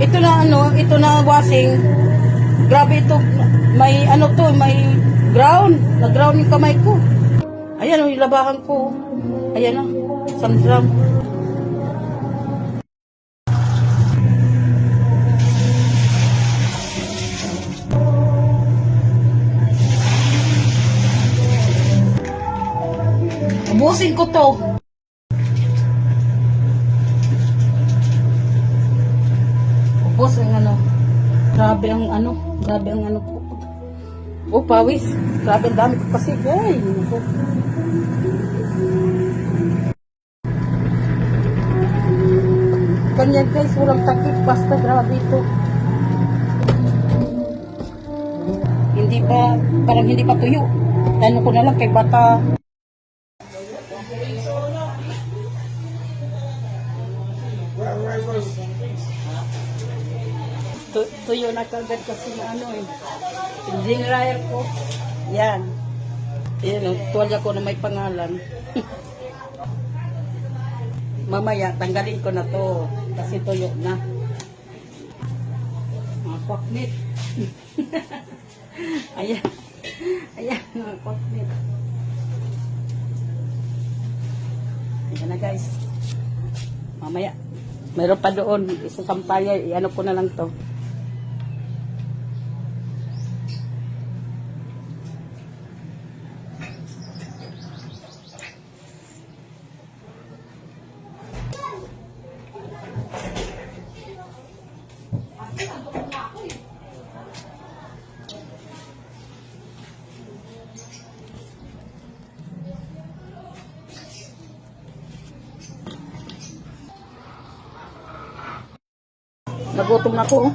Ito na ano, ito na washing. Grabe ito. May ano to, may ground. Nag-ground yung kamay ko. Ayan o, yung labahan ko. Ayan o, samsam. Ubusin ko to. Ubus ang ano. Grabe ang ano ko. Oh, pawis. Grabe ang dami ko kasi. Ay, ganyan guys, walang takip. Basta grabe ito. Hindi pa, parang hindi pa tuyo. Tanong ko na lang kay bata. Tuyo na kagad kasi na ano eh. Yung dryer ko. Yan. Yan o, tuwalya ko na may pangalan. Mamaya, tanggalin ko na to. Kasi tuyo na. Mga kwaknit. Ayan. Ayan, mga kwaknit. Ayan na guys. Mamaya. Meron pa doon. Isa sampaya. I-ano ko na lang to. Nagutom na ako.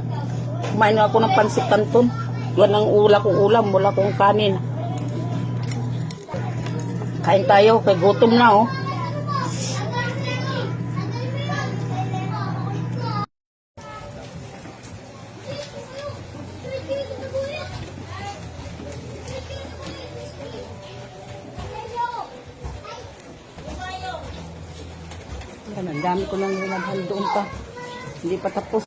Kumain na ako ng pansit canton. Yan ang ulam. Wala kong kanin. Kain tayo. Kaya gutom na oh. Yan, ang dami ko nang nilabhan doon pa. Hindi pa tapos.